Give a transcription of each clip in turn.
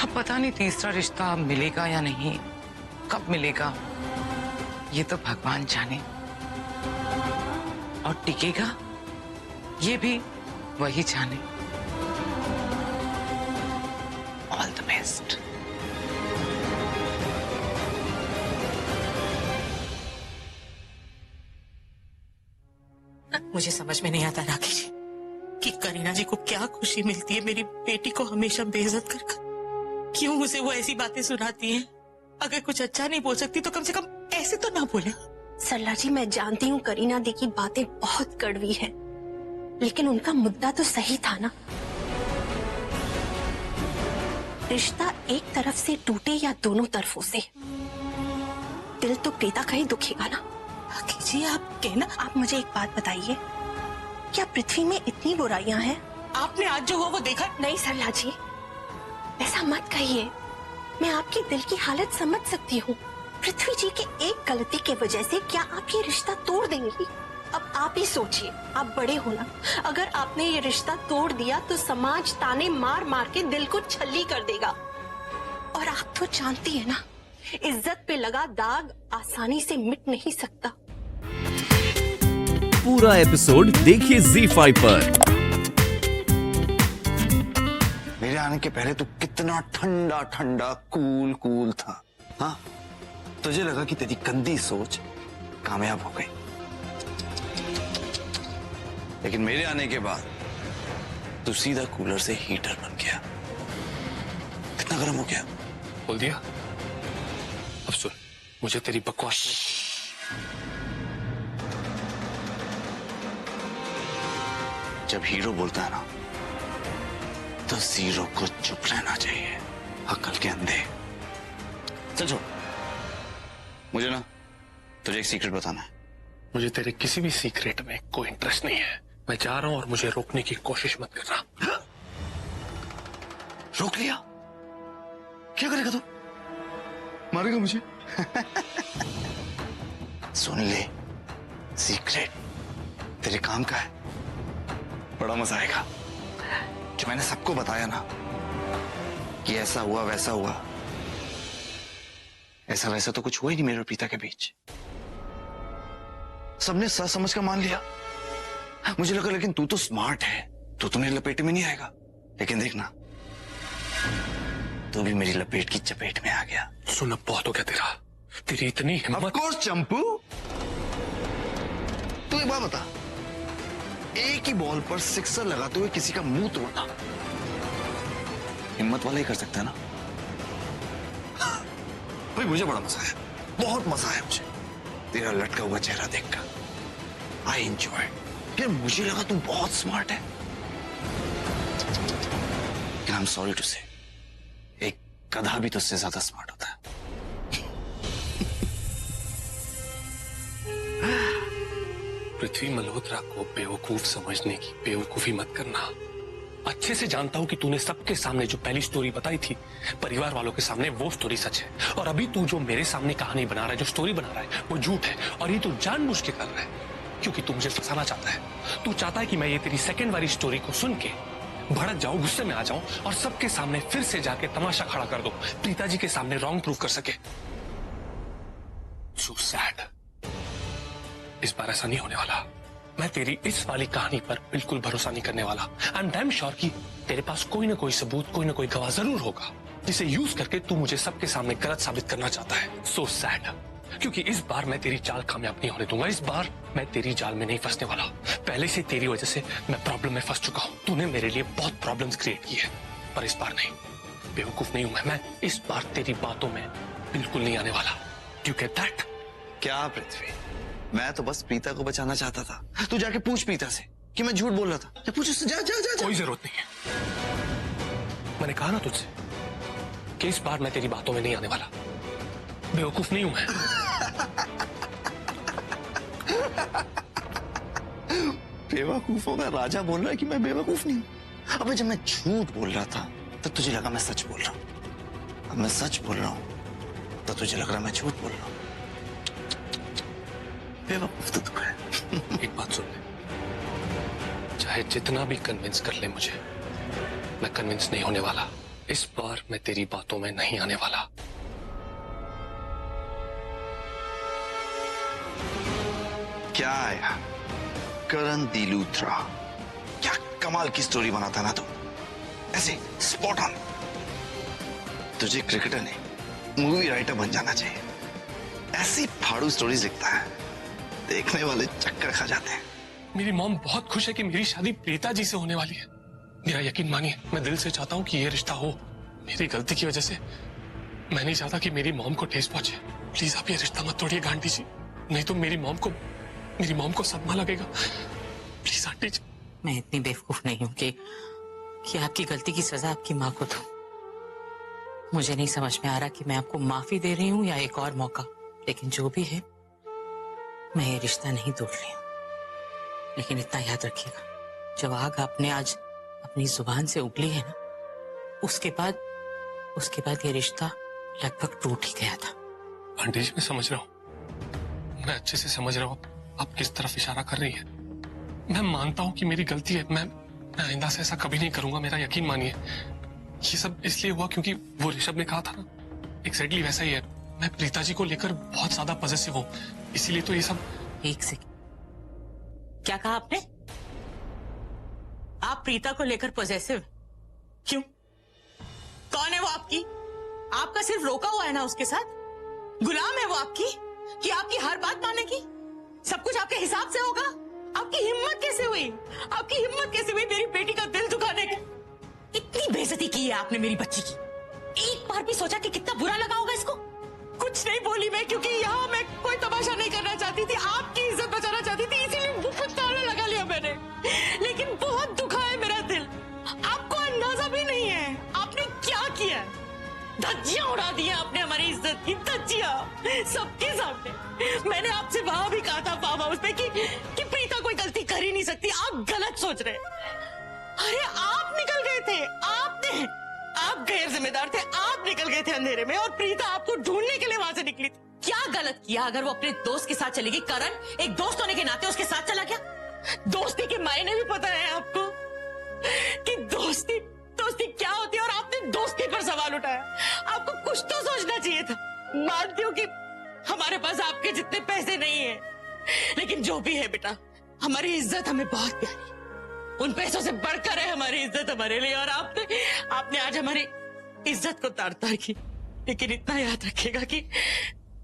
अब पता नहीं तीसरा रिश्ता मिलेगा या नहीं, कब मिलेगा ये तो भगवान जाने, और टिकेगा ये भी वही जाने। All the best. मुझे समझ में नहीं आता राखी जी कि करीना जी को क्या खुशी मिलती है मेरी बेटी को हमेशा बेइज्जत कर। क्यों उसे वो ऐसी बातें सुनाती हैं? अगर कुछ अच्छा नहीं बोल सकती तो कम से कम ऐसे तो ना बोले। सरला जी, मैं जानती हूँ करीना दी की बातें बहुत कड़वी है, लेकिन उनका मुद्दा तो सही था ना। रिश्ता एक तरफ से टूटे या दोनों तरफों से, दिल तो प्रीता का ही दुखेगा ना। राखी जी आप कहना। आप मुझे एक बात बताइए, क्या पृथ्वी में इतनी बुराइयां हैं? आपने आज जो हुआ वो देखा? नहीं सरला जी, ऐसा मत कहिए। मैं आपकी दिल की हालत समझ सकती हूँ। पृथ्वी जी की एक गलती की वजह से क्या आप ये रिश्ता तोड़ देंगी? अब आप ही सोचिए, आप बड़े हो ना। अगर आपने ये रिश्ता तोड़ दिया तो समाज ताने मार मार के दिल को छल्ली कर देगा। और आप तो जानती है ना, इज्जत पे लगा दाग आसानी से मिट नहीं सकता। पूरा एपिसोड देखिए ZEE5 पर। मेरे आने के पहले तू कितना ठंडा ठंडा कूल कूल था। हाँ, तुझे लगा कि तेरी गंदी सोच कामयाब हो गई, लेकिन मेरे आने के बाद तू सीधा कूलर से हीटर बन गया। कितना गर्म हो गया। बोल दिया। अब सुन, मुझे तेरी बकवास। जब हीरो बोलता है ना, तो जीरो को चुप रहना चाहिए। अक्ल के अंधे। चल छोड़, मुझे ना तुझे एक सीक्रेट बताना है। मुझे तेरे किसी भी सीक्रेट में कोई इंटरेस्ट नहीं है। मैं जा रहा हूं और मुझे रोकने की कोशिश मत करना। रोक लिया? क्या करेगा तू? मारेगा मुझे? सुन ले, सीक्रेट तेरे काम का है। बड़ा मजा आएगा। जो मैंने सबको बताया ना कि ऐसा हुआ वैसा हुआ, ऐसा वैसा तो कुछ हुआ ही नहीं मेरे और प्रीता के बीच। सबने सच समझ कर मान लिया। मुझे लगा लेकिन तू तो स्मार्ट है, तू तो मेरी लपेट में नहीं आएगा। लेकिन देखना, तू भी मेरी लपेट की चपेट में आ गया। सुन, अब बहुत हो गया तेरा। तेरी इतनी हिम्मत। ऑफ कोर्स चंपू, तू एक बात बता, एक ही बॉल पर सिक्सर लगाते हुए किसी का मुंह तोड़ना हिम्मत वाला ही कर सकता है ना। भाई मुझे बड़ा मजा आया, बहुत मजा आया मुझे तेरा लटका हुआ चेहरा देखकर। I enjoy. यार मुझे लगा तू बहुत स्मार्ट है, लेकिन आई एम सॉरी टू से, एक गधा भी तुझसे ज्यादा स्मार्ट होता है। पृथ्वी मल्होत्रा को बेवकूफ समझने की बेवकूफी मत करना। अच्छे से जानता हूं कि तूने सबके सामने जो पहली स्टोरी बताई थी परिवार वालों के सामने, वो स्टोरी सच है। और अभी तू जो मेरे सामने कहानी बना रहा है, जो स्टोरी बना रहा है, वो झूठ है। और ये तू जानबूझ के कर रहा है क्योंकि तू मुझे फंसाना चाहता है। तू चाहता है कि मैं ये तेरी सेकंड वाली स्टोरी को सुन के भड़क जाऊं, गुस्से में आ जाऊं और सबके सामने फिर से जाके तमाशा खड़ा कर दो, प्रीता जी के सामने रॉन्ग प्रूव कर सके। So sad. इस बार ऐसा नहीं होने वाला। मैं तेरी इस वाली कहानी पर बिल्कुल भरोसा नहीं करने वाला। आई एम डैम श्योर कि तेरे पास कोई ना कोई सबूत, कोई ना कोई गवाह जरूर होगा जिसे यूज करके तू मुझे सबके सामने गलत साबित करना चाहता है। So sad. क्योंकि इस बार मैं तेरी चाल कामयाब नहीं होने दूंगा। इस बार मैं तेरी जाल में नहीं फंसने वाला। पहले से तेरी वजह से मैं प्रॉब्लम में फंस चुका हूं। तूने मेरे लिए बहुत प्रॉब्लम्स क्रिएट की है, पर इस बार नहीं। बेवकूफ नहीं हूं मैं इस बार तेरी बातों में बिल्कुल नहीं आने वाला। Do you get that? क्या पृथ्वी, मैं तो बस प्रीता को बचाना चाहता था। तू जाके पूछ प्रीता से कि मैं झूठ बोल रहा था। जा पूछ उससे, जा जा जा, जा। कोई जरूरत नहीं है। मैंने कहा ना तुझसे कि इस बार मैं तेरी बातों में नहीं आने वाला। बेवकूफ नहीं हूं मैं। बेवकूफों का राजा बोल रहा है कि मैं बेवकूफ नहीं हूं। अबे जब मैं झूठ बोल रहा था तो तुझे लगा मैं सच बोल रहा हूं। अब मैं सच बोल रहा हूं तो तुझे लग रहा मैं झूठ बोल रहा हूं। बेवकूफ तो तू है। एक बात सुन ले, चाहे जितना भी कन्विंस कर ले मुझे, मैं कन्विंस नहीं होने वाला। इस बार मैं तेरी बातों में नहीं आने वाला। क्या आया करण दी लूथरा, क्या कमाल की स्टोरी बनाता ना तू, ऐसे स्पॉट ऑन। तुझे क्रिकेटर नहीं मूवी राइटर बन जाना चाहिए। ऐसी फाड़ू स्टोरीज लिखता है, देखने वाले चक्कर खा जाते हैं। मेरी मॉम बहुत खुश है कि मेरी शादी प्रीता जी से होने वाली है। मेरा यकीन मानिए, मैं दिल से चाहता हूँ कि ये रिश्ता हो। मेरी गलती की वजह से मैं नहीं चाहता कि मेरी मॉम को ठेस पहुंचे। प्लीज आप ये रिश्ता मत तोड़िए आंटी जी, नहीं तो मेरी मॉम को सदमा लगेगा। प्लीज आंटी जी। मैं इतनी बेवकूफ नहीं हूं कि आपकी गलती की सजा आपकी माँ को दूं। मुझे नहीं समझ में आ रहा कि मैं आपको माफी दे रही हूँ या एक और मौका, लेकिन जो भी है मैं ये रिश्ता नहीं तोड़ रही हूँ। लेकिन इतना याद रखिएगा, जब आग आपने आज अपनी जुबान से उगली है ना, उसके बाद ये रिश्ता लगभग टूट ही गया था। आंटी जी मैं समझ रहा हूँ, मैं अच्छे से समझ रहा हूँ आप किस तरफ इशारा कर रही है। मैं मानता हूँ कि मेरी गलती है, मैं आइंदा से ऐसा कभी नहीं करूंगा, मेरा यकीन मानिए। ये सब इसलिए हुआ क्योंकि वो ऋषभ ने कहा था ना, एग्जैक्टली वैसा ही है। मैं प्रीता जी को लेकर बहुत ज्यादा पॉजिटिव हूँ, इसीलिए तो ये सब। एक सेकंड, क्या कहा आपने? आप प्रीता को लेकर पॉजेसिव क्यों? कौन है वो आपकी? आपका सिर्फ रोका हुआ है ना उसके साथ? गुलाम है वो आपकी कि आपकी हर बात मानेगी? सब कुछ आपके हिसाब से होगा? आपकी हिम्मत कैसे हुई? आपकी हिम्मत कैसे हुई मेरी बेटी का दिल दुखाने की? इतनी बेइज्जती की है आपने मेरी बच्ची की। एक बार भी सोचा कि कितना बुरा लगा होगा इसको? कुछ नहीं बोली मैं, क्योंकि यहाँ मैं कोई तमाशा नहीं करना चाहती थी, आपकी इज्जत बचाना चाहती थी, इसीलिए मुंह ताला लगा लिया मैंने। लेकिन बहुत दुखा है मेरा दिल। आपको अंदाजा भी नहीं है आपने क्या किया। धज्जियां उड़ा दी आपने हमारी इज्जत की, धज्जियां सबके सामने। मैंने आपसे वहां भी कहा था फार्म हाउस पे कि प्रीता कोई गलती कर ही नहीं सकती, आप गलत सोच रहे। अरे आप निकल गए थे, आप गैर जिम्मेदार थे, आप निकल गए थे अंधेरे में और प्रीता आपको ढूंढने के लिए वहां से निकली थी। क्या गलत किया अगर वो अपने दोस्त के साथ चली गई? करण एक दोस्त होने के नाते उसके साथ चला गया। दोस्ती के मायने भी पता है आपको कि दोस्ती क्या होती है, और आपने दोस्ती पर सवाल उठाया। आपको कुछ तो सोचना चाहिए था। मानती हूँ कि हमारे पास आपके जितने पैसे नहीं है, लेकिन जो भी है बेटा, हमारी इज्जत हमें बहुत प्यारी। उन पैसों से बढ़कर है हमारी इज्जत हमारे लिए, और आपने आज हमारी इज्जत को तार-तार की। लेकिन इतना याद रखिएगा कि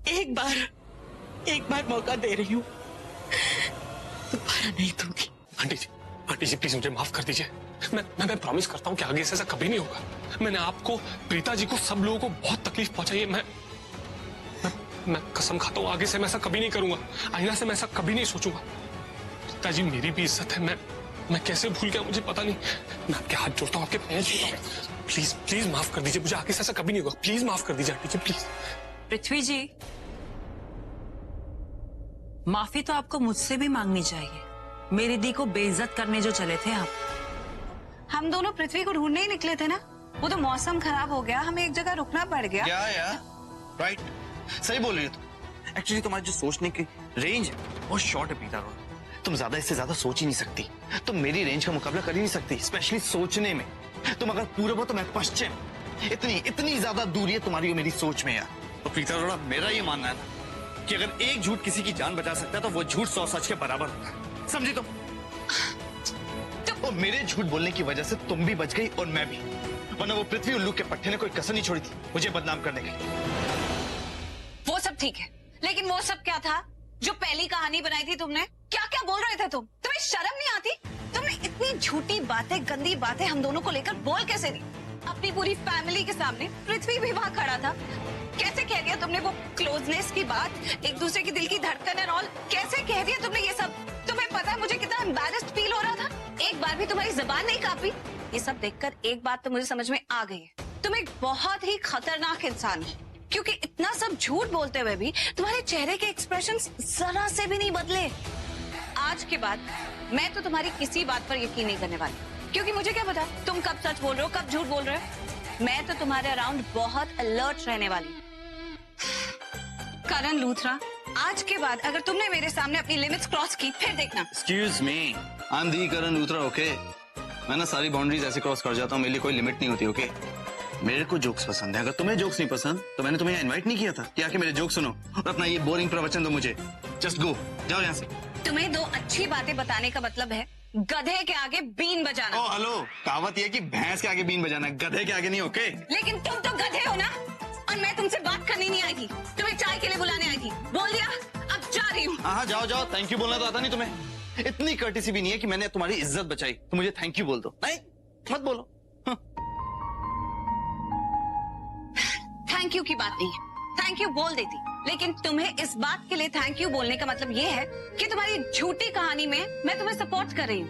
एक बार मौका दे रही हूँ, दोबारा नहीं दूंगी। आंटी जी प्लीज मुझे माफ कर दीजिए। मैं प्रॉमिस करता हूँ कि आगे से ऐसा कभी नहीं होगा। मैंने आपको, प्रीता जी को, सब लोगों को बहुत तकलीफ पहुंचाई है। मैं कसम खाता हूँ आगे से मैं ऐसा कभी नहीं करूंगा, आईना से मैं ऐसा कभी नहीं सोचूंगा। प्रीता जी मेरी भी इज्जत है, मैं कैसे भूल गया मुझे पता नहीं। मैं आपके हाथ जोड़ता हूँ, आपके पैर छूता हूँ। प्लीज माफ कर दीजिए, मुझे आगे से ऐसा कभी नहीं होगा। प्लीज माफ कर दीजिए आंटी जी, प्लीज। पृथ्वी जी, माफी तो आपको मुझसे भी मांगनी चाहिए। मेरी दी को बेइज्जत करने जो चले थे आप। हम दोनों पृथ्वी को ढूंढने ही निकले थे ना, वो तो मौसम खराब हो गया, हमें एक जगह रुकना पड़ गया। क्या यार, राइट, सही बोल रही है तुम। एक्चुअली तुम्हारी जो सोचने की रेंज है बहुत शॉर्ट है पीता रोड। तुम ज्यादा इससे ज्यादा सोच ही नहीं सकती, तुम मेरी रेंज का मुकाबला कर ही नहीं सकती, स्पेशली सोचने में। तुम अगर पूर्व हो तो मैं पश्चिम, इतनी ज्यादा दूरी है तुम्हारी और मेरी सोच में यार। तो पीता रोड़ा, मेरा ये मानना है ना कि अगर एक झूठ किसी की जान बचा सकता है तो वो झूठ 100 सच के बराबर होता है, समझी तुम? और मेरे झूठ बोलने की वजह से तुम भी बच गई और मैं भी, वरना वो पृथ्वी उल्लू के पट्टे ने कोई कसर नहीं छोड़ी थी मुझे बदनाम करने के लिए। वो सब ठीक है, लेकिन वो सब क्या था जो पहली कहानी बनाई थी तुमने? क्या क्या बोल रहे थे तुम? तुम्हें शर्म नहीं आती? तुमने इतनी झूठी बातें, गंदी बातें हम दोनों को लेकर बोल कैसे दी? अपनी पूरी फैमिली के सामने पृथ्वी भी वहां खड़ा था, कैसे कह दिया तुमने वो क्लोजनेस की बात, एक दूसरे की दिल की धड़कन एंड ऑल? कैसे कह दिया तुमने ये सब? तुम्हें पता है मुझे कितना एम्बैरेस्ड फील हो रहा था? एक बार भी तुम्हारी जुबान नहीं कांपी? ये सब देखकर एक बात तो मुझे समझ में आ गई है, तुम एक बहुत ही खतरनाक इंसान हो, क्योंकि इतना सब झूठ बोलते हुए भी तुम्हारे चेहरे के एक्सप्रेशंस जरा से भी नहीं बदले। आज के बाद मैं तो तुम्हारी किसी बात पर यकीन नहीं करने वाली, क्योंकि मुझे क्या पता तुम कब सच बोल रहे हो, कब झूठ बोल रहे हो। मैं तो तुम्हारे अराउंड बहुत अलर्ट रहने वाली। करण लूथरा, आज के बाद अगर तुमने मेरे सामने अपनी लिमिट्स क्रॉस की, फिर देखना। Excuse me, I am the Karan Luthra, okay? मैं ना सारी बाउंड्रीज ऐसे क्रॉस कर जाता हूँ, मेरे लिए कोई लिमिट नहीं होती, ओके? मेरे को जोक्स पसंद है, अगर तुम्हें जोक्स नहीं पसंद तो मैंने तुम्हें इनवाइट नहीं किया था कि आके मेरे जोक सुनो और अपना ये बोरिंग प्रवचन दो मुझे। जस्ट गो, जाओ यहाँ से। तुम्हें दो अच्छी बातें बताने का मतलब है गधे के आगे बीन बजाना। ओ हेलो, कहावत ये कि भैंस के आगे बीन बजाना, गधे के आगे नहीं। ओके, लेकिन तुम तो गधे हो ना, और मैं तुमसे बात करनी नहीं आई थी, तुम्हें चाय के लिए बुलाने आई थी। बोल दिया, अब जा रही हूँ। हाँ जाओ जाओ, थैंक यू बोलना तो आता नहीं तुम्हें? इतनी कर्टिसी भी नहीं है कि मैंने तुम्हारी इज्जत बचाई तो मुझे थैंक यू बोल दो। नहीं, मत बोलो। थैंक यू की बात नहीं है, थैंक यू बोल देती, लेकिन तुम्हें इस बात के लिए थैंक यू बोलने का मतलब ये है कि तुम्हारी झूठी कहानी में मैं तुम्हें सपोर्ट कर रही हूँ।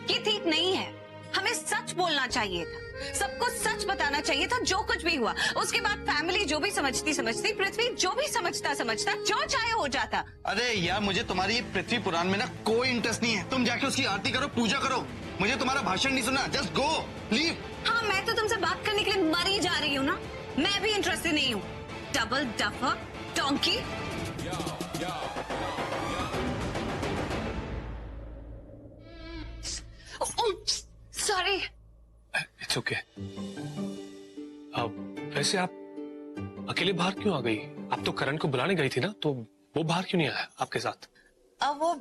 ये ठीक नहीं है, हमें सच बोलना चाहिए था, सबको सच बताना चाहिए था जो कुछ भी हुआ। उसके बाद फैमिली जो भी समझती, पृथ्वी जो भी समझता, जो चाहे हो जाता। अरे यार, मुझे तुम्हारी ये पृथ्वी पुराण में ना कोई इंटरेस्ट नहीं है। तुम जाके उसकी आरती करो, पूजा करो, मुझे तुम्हारा भाषण नहीं सुनना। Just go, leave. हाँ, मैं तो तुमसे बात करने के लिए मरी जा रही हूँ ना, मैं भी इंटरेस्टेड नहीं हूँ। Double duffer donkey. Sorry. It's okay. वैसे आप अकेले बाहर क्यों आ गई? आप तो करण को बुलाने गई थी ना, तो वो बाहर क्यों नहीं आया आपके साथ? अब वो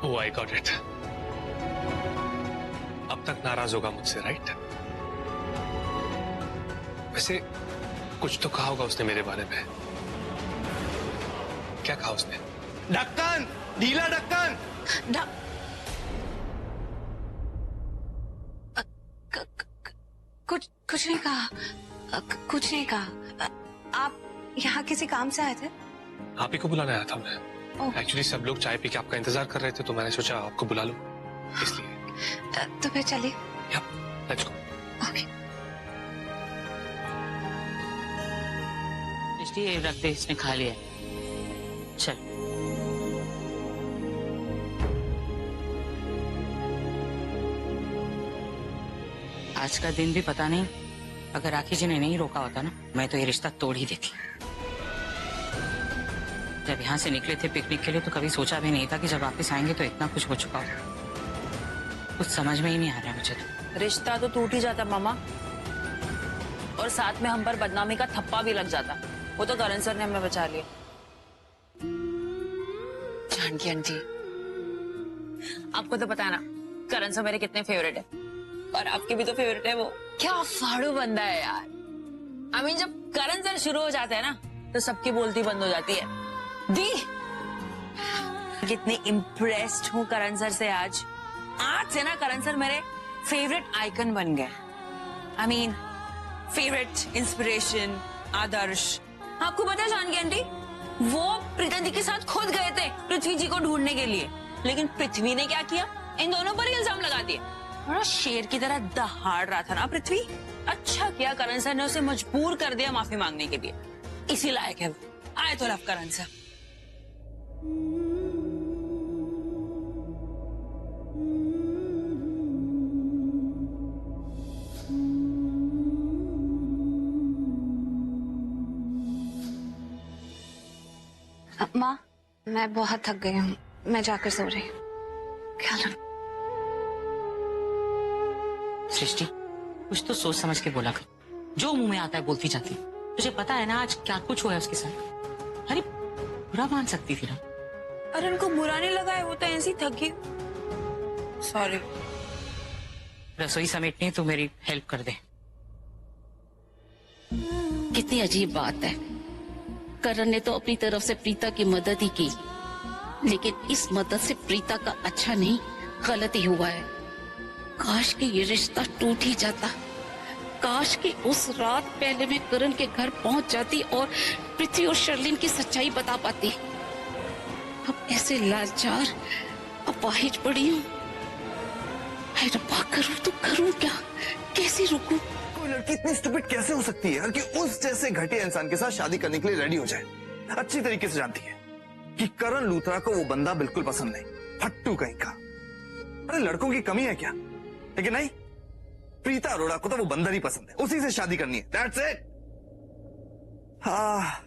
ओह आई गॉट इट। अब तक नाराज होगा मुझसे, राइट? वैसे कुछ तो कहा होगा उसने मेरे बारे में। क्या कहा उसने? ढक्कन ढीला, ढक्कन। कुछ नहीं कहा, कुछ नहीं कहा। आप यहाँ किसी काम से आए थे? आप ही को बुलाने आया था मैं। ओह। एक्चुअली सब लोग चाय पी के आपका इंतजार कर रहे थे, तो मैंने सोचा आपको बुला लूं, इसलिए। तो फिर चलिए। Let's go. ओके। ये रख दे, इसने खा लिया। चल। आज का दिन भी पता नहीं, अगर राखी जी ने नहीं रोका होता ना, मैं तो ये रिश्ता तोड़ ही देती। जब यहाँ से निकले थे पिकनिक के लिए तो कभी सोचा भी नहीं था कि जब वापस आएंगे तो इतना कुछ हो चुका हो। कुछ समझ में ही नहीं आ रहा मुझे तो। रिश्ता तो टूट ही जाता मामा, और साथ में हम पर बदनामी का थप्पा भी लग जाता। वो तो करण सर ने हमें बचा लिया। जानकी आंटी, आपको तो पता है ना करण सर मेरे कितने फेवरेट है, और आपके भी तो फेवरेट है वो। क्या फाड़ू बंदा है यार। I mean, जब करण सर शुरू हो जाते हैं ना तो सबकी बोलती बंद हो जाती है। दी, कितनी इम्प्रेस्ड हूँ करण सर से। आज से ना करण सर मेरे फेवरेट आइकन बन गए। I mean, फेवरेट इंस्पिरेशन, आदर्श। आपको पता है जानकी आंटी, वो प्रीता दी के साथ खुद गए थे पृथ्वी जी को ढूंढने के लिए, लेकिन पृथ्वी ने क्या किया, इन दोनों पर ही इल्जाम लगा दिए। बड़ा शेर की तरह दहाड़ रहा था ना पृथ्वी। अच्छा किया करण सर ने उसे मजबूर कर दिया माफी मांगने के लिए। इसी लायक है वो। आए तो लव करण सर। माँ, मैं बहुत थक गई हूँ, मैं जाकर सो रही हूँ। ख्याल रखो। सृष्टि, कुछ तो सोच समझ के बोला कर, जो मुंह में आता है बोलती जाती। तुझे पता है ना आज क्या कुछ हुआ है उसके साथ। अरे बुरा मान सकती थी ना। अरे उनको बुरा नहीं लगा है, वो तो ऐसी थकी। सॉरी। रसोई समेटने तो मेरी हेल्प कर दे। कितनी अजीब बात है, करण ने तो अपनी तरफ से प्रीता की मदद ही की, लेकिन इस मदद से प्रीता का अच्छा नहीं गलत ही हुआ है। काश कि ये रिश्ता टूट ही जाता। काश कि उस रात पहले मैं करण के घर पहुंच जाती और पृथ्वी और शर्लिन की सच्चाई बता पाती। अब ऐसे लाचार अपाहिज पड़ी हूँ। रब्बा, करूँ तो करूँ क्या, कैसे रुकूं? कोई लड़की इतनी स्टूपिड कैसे हो सकती है यार कि उस जैसे घटिया इंसान के साथ शादी करने के लिए रेडी हो जाए। अच्छी तरीके से जानती है कि करण लूथरा को वो बंदा बिल्कुल पसंद नहीं, फट्टू कहीं का। अरे लड़कों की कमी है क्या? लेकिन नहीं, प्रीता अरोड़ा को तो वो बंदर ही पसंद है, उसी से शादी करनी है। That's it. हाँ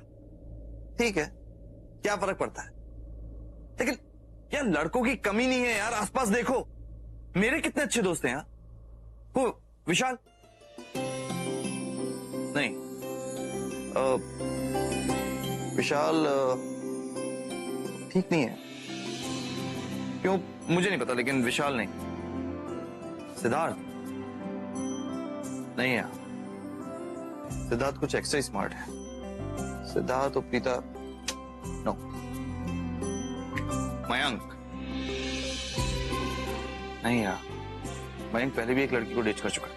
ठीक है, क्या फर्क पड़ता है, लेकिन यार लड़कों की कमी नहीं है यार, आसपास देखो मेरे कितने अच्छे दोस्त हैं यार। वो विशाल नहीं, विशाल ठीक नहीं है, क्यों मुझे नहीं पता, लेकिन विशाल नहीं। सिद्धार्थ नहीं है, सिद्धार्थ कुछ एक्स्ट्रा स्मार्ट है। सिद्धार्थ और प्रीता नो। मयंक नहीं यार, मयंक पहले भी एक लड़की को डेट कर चुका है,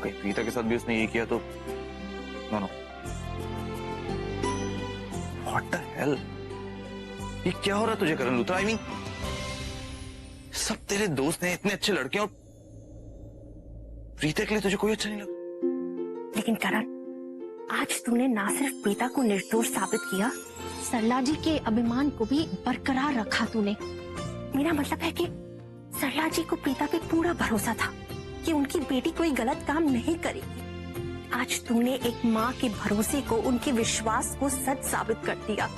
कहीं प्रीता के साथ भी उसने ये किया तो no no. What the hell, ये क्या हो रहा है तुझे करण लूथरा? आई मीन सब तेरे दोस्त हैं, इतने अच्छे लड़के, और प्रीता के लिए तुझे कोई अच्छा नहीं लगा। लेकिन करण, आज तूने ना सिर्फ प्रीता को निर्दोष साबित किया, सरला जी के अभिमान को भी बरकरार रखा तूने। मेरा मतलब है कि सरला जी को प्रीता पे पूरा भरोसा था कि उनकी बेटी कोई गलत काम नहीं करेगी। आज तूने एक माँ के भरोसे को, उनके विश्वास को सच साबित कर दिया।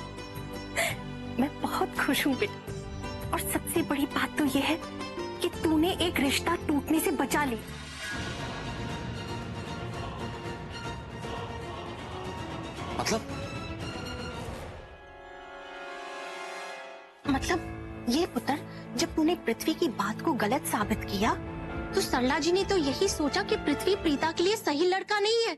मैं बहुत खुश हूँ बेटा, और सबसे बड़ी बात तो यह है कि तूने एक रिश्ता टूटने से बचा लिया। मतलब ये पुत्र, जब तूने पृथ्वी की बात को गलत साबित किया तो सरला जी ने तो यही सोचा कि पृथ्वी प्रीता के लिए सही लड़का नहीं है।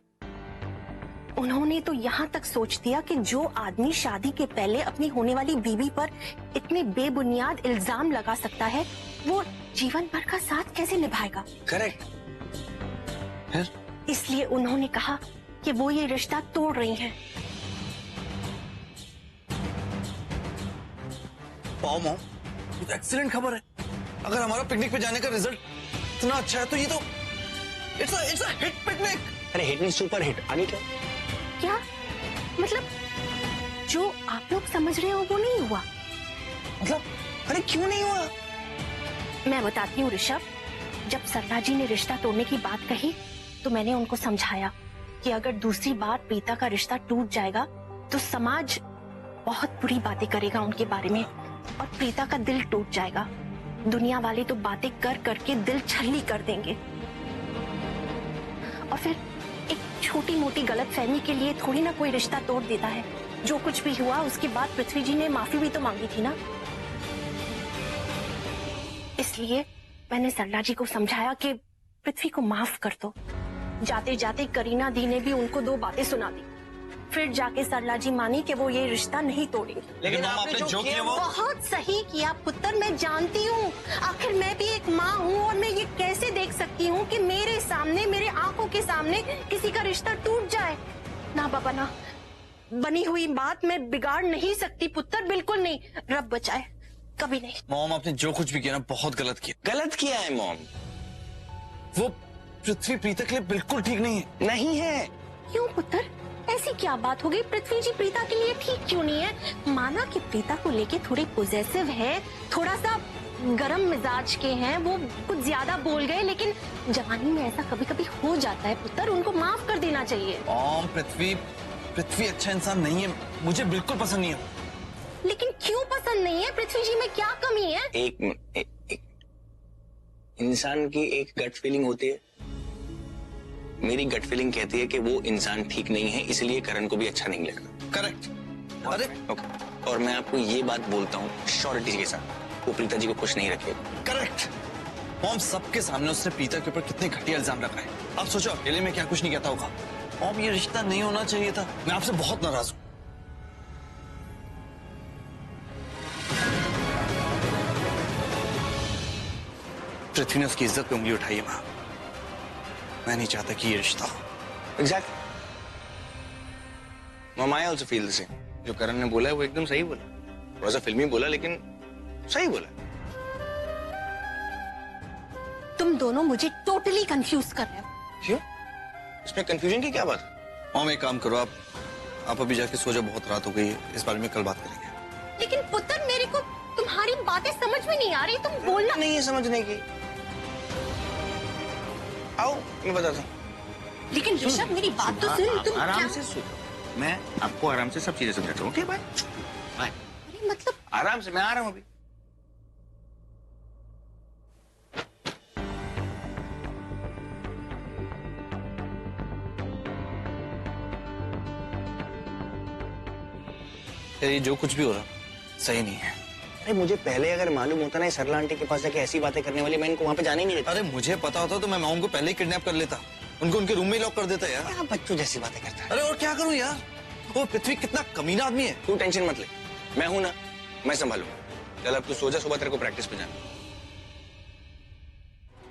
उन्होंने तो यहाँ तक सोच दिया कि जो आदमी शादी के पहले अपनी होने वाली बीवी पर इतने बेबुनियाद इल्जाम लगा सकता है, वो जीवन भर का साथ कैसे निभाएगा? करेक्ट। इसलिए उन्होंने कहा कि वो ये रिश्ता तोड़ रही हैं। वाओ मॉम, ये तो एक्सीलेंट खबर है। अगर हमारा पिकनिक पे जाने का रिजल्ट इतना अच्छा है तो ये तो इट्स अ हिट पिकनिक। अरे हिट नहीं, सुपर हिट। आगे क्या? क्या मतलब जो आप लोग समझ रहे हो वो नहीं हुआ? मतलब अरे क्यों नहीं हुआ? मैं बताती हूँ ऋषभ, जब सरला जी ने रिश्ता तोड़ने की बात कही तो मैंने उनको समझाया कि अगर दूसरी बार प्रीता का रिश्ता टूट जाएगा तो समाज बहुत बुरी बातें करेगा उनके बारे में, और प्रीता का दिल टूट जाएगा। दुनिया वाले तो बातें कर करके दिल छल्ली कर देंगे, और फिर एक छोटी मोटी गलतफहमी के लिए थोड़ी ना कोई रिश्ता तोड़ देता है। जो कुछ भी हुआ उसके बाद पृथ्वी जी ने माफी भी तो मांगी थी ना। इसलिए मैंने सरला जी को समझाया कि पृथ्वी को माफ कर दो। जाते जाते करीना दी ने भी उनको 2 बातें सुना दी, फिर जाके सरला जी मानी कि वो ये रिश्ता नहीं तोड़ेंगे। लेकिन आपने जो किया वो बहुत सही किया पुत्र, मैं जानती हूँ। आखिर मैं भी एक माँ हूँ, और मैं ये कैसे देख सकती हूँ कि मेरे सामने, मेरे आंखों के सामने किसी का रिश्ता टूट जाए। ना बाबा ना, बनी हुई बात मैं बिगाड़ नहीं सकती पुत्र, बिल्कुल नहीं। रब बचाए, कभी नहीं। मॉम, आपने जो कुछ भी किया ना बहुत गलत किया। गलत किया है मॉम। वो पृथ्वी प्रीता के लिए बिल्कुल ठीक नहीं है। नहीं है। क्यों पुत्र, ऐसी क्या बात हो गई? पृथ्वी जी प्रीता के लिए ठीक क्यों नहीं है? माना कि प्रीता को लेके थोड़ी पॉजेसिव है, थोड़ा सा गरम मिजाज के हैं, वो कुछ ज्यादा बोल गए, लेकिन जवानी में ऐसा कभी कभी हो जाता है पुत्र, उनको माफ कर देना चाहिए। मॉम, पृथ्वी अच्छा इंसान नहीं है, मुझे बिल्कुल पसंद नहीं है। लेकिन क्यों पसंद नहीं है? पृथ्वी जी में क्या कमी है? एक इंसान की एक गट फीलिंग होती है। मेरी गट फीलिंग कहती है कि वो इंसान ठीक नहीं है, इसलिए करण को भी अच्छा नहीं लगा। करेक्ट। अरे ओके, और मैं आपको ये बात बोलता हूँ श्योरिटी के साथ, वो प्रीता जी को खुश नहीं रखेगा। करेक्ट। मॉम, सबके सामने उसने प्रीता के ऊपर कितने घटिया इल्जाम रखा है। आप सोचो अकेले में क्या कुछ नहीं कहता होगा। मॉम, ये रिश्ता नहीं होना चाहिए था। मैं आपसे बहुत नाराज हूँ। पृथ्वी ने उसकी इज्जत पे उंगली उठाई है। मैं नहीं चाहता कि ये रिश्ता हो। Exactly. Mom, I also feel the same. जो करण ने बोला है वो एकदम सही बोला। थोड़ा सा फिल्मी बोला लेकिन सही बोला। तुम दोनों मुझे टोटली कंफ्यूज कर रहे हो। क्यों? इसमें कंफ्यूजन की क्या बात है? मॉम, एक काम करो, आप अभी जाके सो जाओ, बहुत रात हो गई है, इस बारे में कल बात करेंगे। लेकिन पुत्र, मेरे को तुम्हारी बातें समझ में नहीं आ रही, तुम बोलना नहीं है समझने की। आओ मैं बताता हूँ। लेकिन ऋषभ, मेरी बात तो सुन। तुम आराम क्या? से सुनो, मैं आपको आराम से सब चीजें समझाता हूँ। Okay bye bye. अरे मतलब आराम से, मैं आ रहा हूँ अभी। ये जो कुछ भी हो रहा सही नहीं है। अरे मुझे पहले अगर मालूम होता ना सरला आंटी के पास जाके ऐसी बातें करने वाली, मैं इनको वहाँ पे जाने ही नहीं देता। अरे मुझे पता होता तो मैं माओम को पहले ही किडनैप कर लेता, उनको उनके रूम में लॉक कर देता यार। क्या बच्चों जैसी बातें करता है। अरे और क्या करूं यार, वो पृथ्वी कितना कमीना आदमी है। तू टेंशन मत ले, मैं हूं ना, मैं संभालू। चल अब तू सो जा, सुबह तेरे को प्रैक्टिस पे जाना।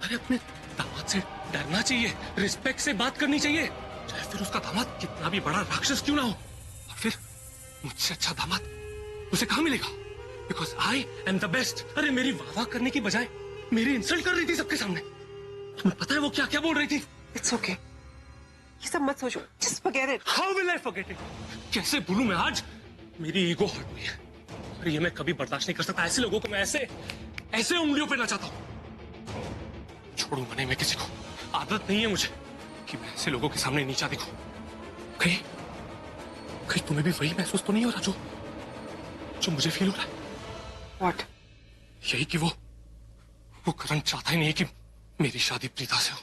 अरे अपने दामाद से डरना चाहिए, रिस्पेक्ट से बात करनी चाहिए, चाहे फिर उसका दामाद कितना भी बड़ा राक्षस क्यों ना हो। और फिर मुझसे अच्छा दामाद उसे कहाँ मिलेगा? Because I am the best. अरे मेरी वाह करने की बजाय मेरी इंसल्ट कर रही थी सबके सामने। तुम्हें पता है वो क्या क्या बोल रही थी? इट्स ओके, ये सब मत सोचो, just forget it. How will I forget it? कैसे भूलूं मैं? आज मेरी ईगो हर्ट हुई है। अरे ये मैं कभी बर्दाश्त नहीं कर सकता। ऐसे लोगों को मैं ऐसे ऐसे उंगलियों पे नचाता हूं। छोड़ूंगा नहीं मैं किसी को। आदत नहीं है मुझे कि मैं ऐसे लोगों के सामने नीचा दिखूं। कहीं कहीं तुम्हें भी वही महसूस तो नहीं हो रहा जो मुझे फील हो रहा है? व्हाट? यही कि वो करण चाहता ही नहीं कि मेरी शादी प्रीता से हो।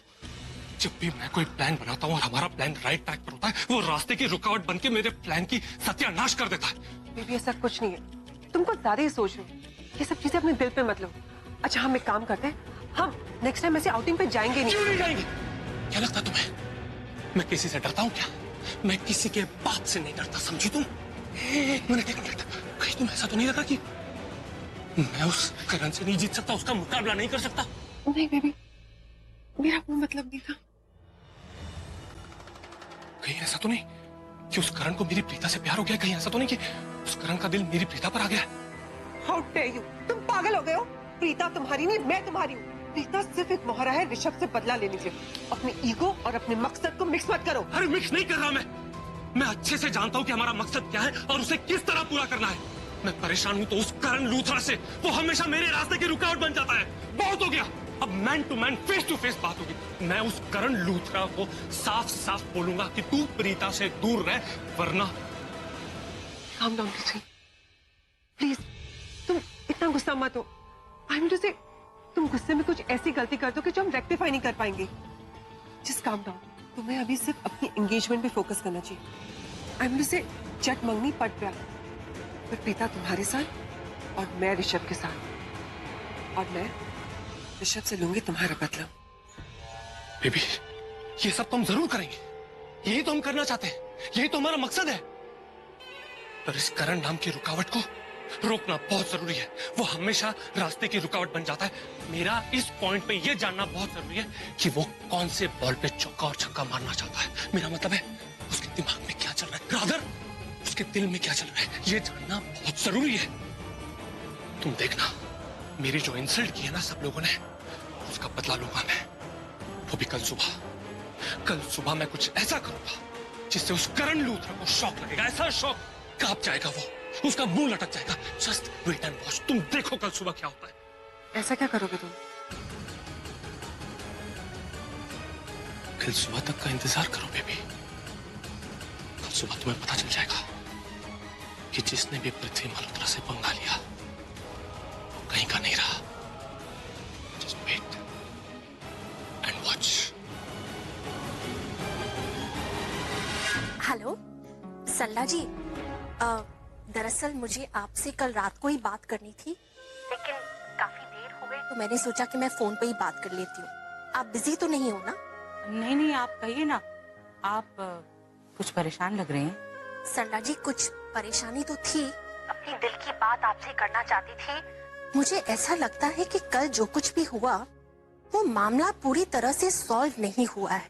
जब भी मैं कोई प्लान बनाता हूँ और हमारा प्लान राइट ट्रैक पर होता है, वो रास्ते की रुकावट बनके मेरे प्लान की सत्यानाश कर देता है। बेबी ऐसा कुछ नहीं है, तुम कुछ ज्यादा ही सोच रहे हो। ये सब चीजें अपने दिल पे मत लो। अच्छा हम एक काम करते हैं, हम नेक्स्ट टाइम ऐसे आउटिंग पे जाएंगे नहीं। क्यों नहीं जाएंगे? क्या लगता तुम्हें मैं किसी से डरता हूँ क्या? मैं किसी के बाप से नहीं डरता, समझी तुम? एक मिनट कहीं तुम ऐसा तो नहीं लगा कि मैं उस करण से नहीं जीत सकता, उसका मुकाबला नहीं कर सकता? नहीं बेबी, मेरा वो मतलब नहीं था। कहीं ऐसा तो नहीं कि उस करण को मेरी प्रीता से प्यार हो गया? कहीं ऐसा तो नहीं कि उस करण का दिल मेरी प्रीता पर आ गया? हाउ डेयर यू, तुम पागल हो गए हो। प्रीता तुम्हारी नहीं, मैं तुम्हारी हूँ। प्रीता सिर्फ एक मोहरा है ऋषभ से बदला लेने के लिए। अपने ईगो और अपने मकसद को मिक्स मत करो। अरे मिक्स नहीं कर रहा मैं अच्छे से जानता हूँ कि हमारा मकसद क्या है और उसे किस तरह पूरा करना है। मैं परेशान हूँ तो उस करण लूथरा से, वो हमेशा मेरे रास्ते की रुकावट बन जाता है। बहुत हो गया, अब man to man face to face बात होगी। मैं उस करण लूथरा को साफ साफ बोलूंगा कि तू प्रीता से दूर रह, वरना। काम डाउन प्लीज, तुम इतना गुस्सा मत हो। आई एम टू से, तुम गुस्से में कुछ ऐसी गलती कर दो कि जो हम रेक्टिफाई नहीं कर पाएंगे। Just calm down. तुम्हें अभी सिर्फ अपनी एंगेजमेंट पे फोकस करना चाहिए। आई एम टू से, चट मंगनी पट प्यार। फिर प्रीता तुम्हारे साथ और मैं ऋषभ के साथ, और मैं ऋषभ से लूंगी तुम्हारा बदला। बेबी ये सब तो हम जरूर करेंगे, यही तो हम करना चाहते हैं, यही तो हमारा मकसद है। पर इस करण नाम की रुकावट को रोकना बहुत जरूरी है। वो हमेशा रास्ते की रुकावट बन जाता है। मेरा इस पॉइंट पे ये जानना बहुत जरूरी है कि वो कौन से बॉल पे चौका और छक्का मारना चाहता है। मेरा मतलब है उसके दिमाग में क्या चल रहा है, रादर उसके दिल में क्या चल रहा है, ये जानना बहुत जरूरी है। तुम देखना, मेरी जो इंसल्ट की है ना सब लोगों ने, उसका बदला लूंगा मैं। वो भी कल सुबह मैं कुछ ऐसा करूंगा जिससे उस करण लूथरा को शॉक लगेगा। ऐसा शॉक, कांप जाएगा वो, उसका मुंह लटक जाएगा। जस्ट वेट एंड वॉच, तुम देखो कल सुबह क्या होता है। ऐसा क्या करोगे तुम? कल सुबह तक का इंतजार करो बेबी। कल सुबह तुम्हें पता चल जाएगा कि जिसने भी पृथ्वी मल्होत्रा से पंगा लिया वो कहीं का नहीं रहा। Just wait and watch. Hello Salla ji, दरअसल मुझे आपसे कल रात को ही बात करनी थी, लेकिन काफी देर हो गई तो मैंने सोचा कि मैं फोन पे ही बात कर लेती हूँ। आप बिजी तो नहीं हो ना? नहीं आप कहिए ना। आप कुछ परेशान लग रहे हैं। सल्ला जी कुछ परेशानी तो थी, अपनी दिल की बात आपसे करना चाहती थी। मुझे ऐसा लगता है कि कल जो कुछ भी हुआ वो मामला पूरी तरह से सॉल्व नहीं हुआ है।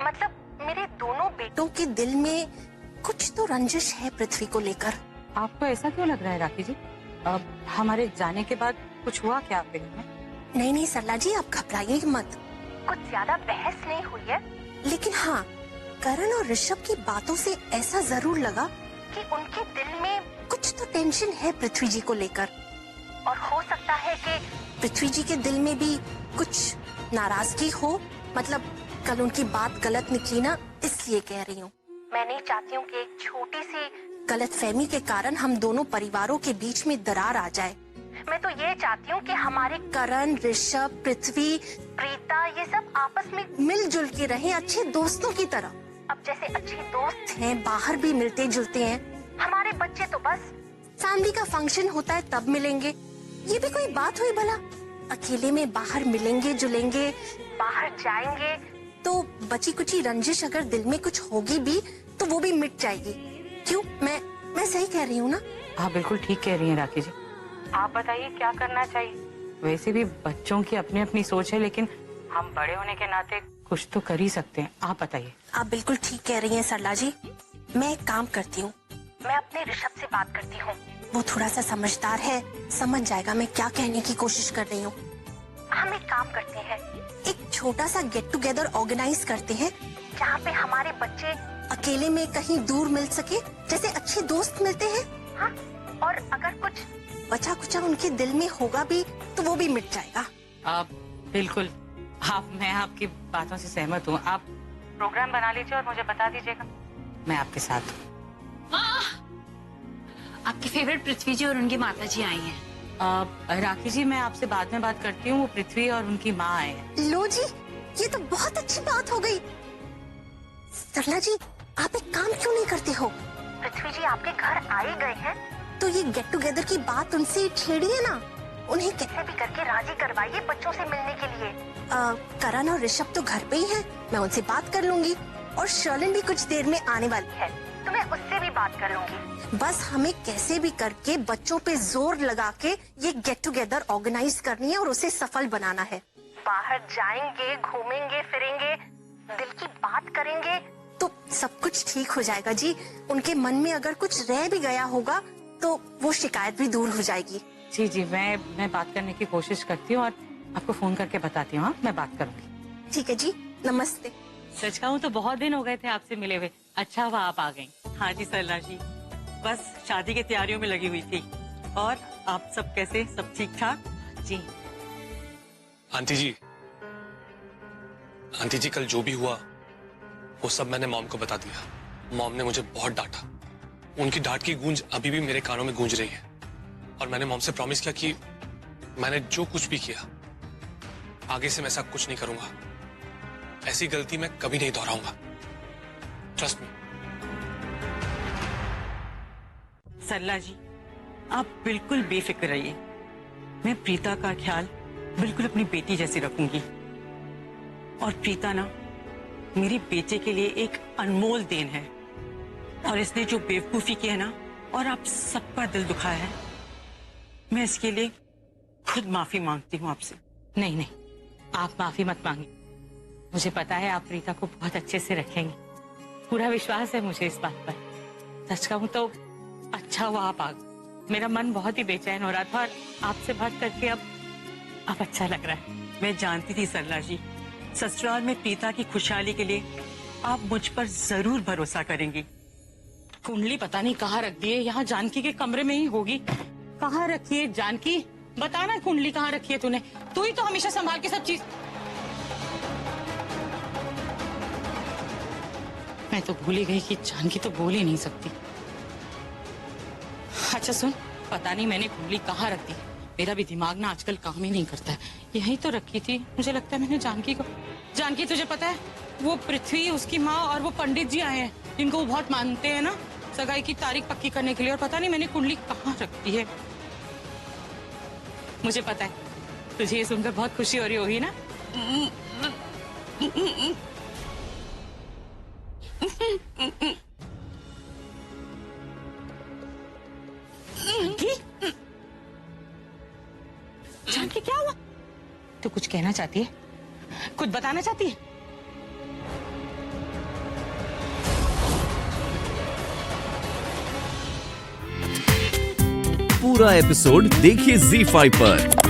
मतलब मेरे दोनों बेटों के दिल में कुछ तो रंजिश है पृथ्वी को लेकर। आपको ऐसा क्यों लग रहा है राखी जी? अब हमारे जाने के बाद कुछ हुआ क्या आपके घर में? नहीं सरला जी, आप घबराइए मत, कुछ ज्यादा बहस नहीं हुई है। लेकिन हाँ, करण और ऋषभ की बातों से ऐसा जरूर लगा कि उनके दिल में कुछ तो टेंशन है पृथ्वी जी को लेकर, और हो सकता है कि पृथ्वी जी के दिल में भी कुछ नाराजगी हो। मतलब कल उनकी बात गलत निकली ना, इसलिए कह रही हूँ। मैं नहीं चाहती हूँ कि एक छोटी सी गलतफहमी के कारण हम दोनों परिवारों के बीच में दरार आ जाए। मैं तो ये चाहती हूँ कि हमारे करण, ऋषभ, पृथ्वी, प्रीता ये सब आपस में मिलजुल के रहें, अच्छे दोस्तों की तरह। अब जैसे अच्छे दोस्त हैं, बाहर भी मिलते जुलते हैं, हमारे बच्चे तो बस फैमिली का फंक्शन होता है तब मिलेंगे, ये भी कोई बात हुई भला? अकेले में बाहर मिलेंगे जुलेंगे, बाहर जाएंगे तो बची कुची रंजिश अगर दिल में कुछ होगी भी तो वो भी मिट जाएगी। क्यों, मैं सही कह रही हूँ ना? आप बिल्कुल ठीक कह रही हैं राखी जी। आप बताइए क्या करना चाहिए? वैसे भी बच्चों की अपनी अपनी सोच है, लेकिन हम बड़े होने के नाते कुछ तो कर ही सकते हैं। आप बताइए। आप बिल्कुल ठीक कह रही हैं सरला जी। मैं एक काम करती हूँ, मैं अपने ऋषभ से बात करती हूँ, वो थोड़ा सा समझदार है, समझ जाएगा मैं क्या कहने की कोशिश कर रही हूँ। हम एक काम करते हैं, एक छोटा सा गेट टुगेदर ऑर्गेनाइज करते हैं जहाँ पे हमारे बच्चे अकेले में कहीं दूर मिल सके, जैसे अच्छे दोस्त मिलते हैं। हाँ? और अगर कुछ बचा कुचा उनके दिल में होगा भी तो वो भी मिट जाएगा। आप बिल्कुल, मैं आपकी बातों से सहमत हूँ। आप प्रोग्राम बना लीजिए और मुझे बता दीजिएगा, मैं आपके साथ हूँ। आपकी फेवरेट पृथ्वी जी और उनकी माता जी आई हैं। राखी जी, मैं आपसे बाद में बात करती हूँ। वो पृथ्वी और उनकी माँ आए हैं। लो जी, ये तो बहुत अच्छी बात हो गई। सरला जी, आप एक काम क्यों नहीं करते हो? पृथ्वी जी आपके घर आए गए हैं तो ये गेट टुगेदर की बात उनसे छेड़िए ना, उन्हें कैसे भी करके राजी करवाइए बच्चों से मिलने के लिए। करण और ऋषभ तो घर पे ही हैं, मैं उनसे बात कर लूंगी, और शर्लिन भी कुछ देर में आने वाली है तो मैं उससे भी बात कर लूंगी। बस हमें कैसे भी करके बच्चों पे जोर लगा के ये गेट टुगेदर ऑर्गेनाइज करनी है और उसे सफल बनाना है। बाहर जाएंगे, घूमेंगे फिरेंगे, दिल की बात करेंगे तो सब कुछ ठीक हो जाएगा जी। उनके मन में अगर कुछ रह भी गया होगा तो वो शिकायत भी दूर हो जाएगी। जी जी, मैं बात करने की कोशिश करती हूँ और आपको फोन करके बताती हूँ। मैं बात करूंगी। ठीक है जी, नमस्ते। सच कहूँ तो बहुत दिन हो गए थे आपसे मिले हुए। अच्छा हुआ आप आ गई। हाँ जी सरला जी, बस शादी की तैयारियों में लगी हुई थी। और आप सब कैसे, सब ठीक ठाक? जी आंटी जी कल जो भी हुआ वो सब मैंने मॉम को बता दिया। मॉम ने मुझे बहुत डांटा। उनकी डांट की गूंज अभी भी मेरे कानों में गूंज रही है। और मैंने मॉम से प्रॉमिस किया कि मैंने जो कुछ भी किया आगे से मैं ऐसा कुछ नहीं करूंगा। ऐसी गलती मैं कभी नहीं दोहराऊंगा। Trust me. सरला जी, आप बिल्कुल बेफिक्र रहिए। मैं प्रीता का ख्याल बिल्कुल अपनी बेटी जैसी रखूंगी। और प्रीता ना मेरी बेटे के लिए एक अनमोल देन है। और इसने जो बेवकूफी की है ना, और आप सबका दिल दुखाया है, मैं इसके लिए खुद माफी मांगती हूँ आपसे। नहीं नहीं, आप माफी मत मांगिए। मुझे पता है आप प्रीता को बहुत अच्छे से रखेंगे, पूरा विश्वास है मुझे इस बात पर। सच कहूँ तो अच्छा हुआ आप आ गए। मेरा मन बहुत ही बेचैन हो रहा था और आपसे बात करके अब अच्छा लग रहा है। मैं जानती थी सरला जी, ससुराल में प्रीता की खुशहाली के लिए आप मुझ पर जरूर भरोसा करेंगी। कुंडली पता नहीं कहाँ रख दी है, यहाँ जानकी के कमरे में ही होगी। कहाँ रखी है जानकी? बताना कुंडली कहाँ रखी है तूने? तू ही तो हमेशा संभाल के सब चीज। मैं तो भूल ही गई कि जानकी तो बोल ही नहीं सकती। अच्छा सुन, पता नहीं मैंने कुंडली कहाँ रख दी। मेरा भी दिमाग ना आजकल काम ही नहीं करता है। यहीं तो रखी थी, मुझे लगता है मैंने जानकी को। जानकी तुझे पता है, वो पृथ्वी, उसकी माँ और वो पंडित जी आए हैं जिनको वो बहुत मानते हैं ना, सगाई की तारीख पक्की करने के लिए। और पता नहीं मैंने कुंडली कहाँ रखी है। मुझे पता है तुझे ये सुनकर बहुत खुशी हो रही होगी ना। जानकी क्या हुआ? तू कुछ कहना चाहती है? कुछ बताना चाहती है? पूरा एपिसोड देखिए ZEE5 पर।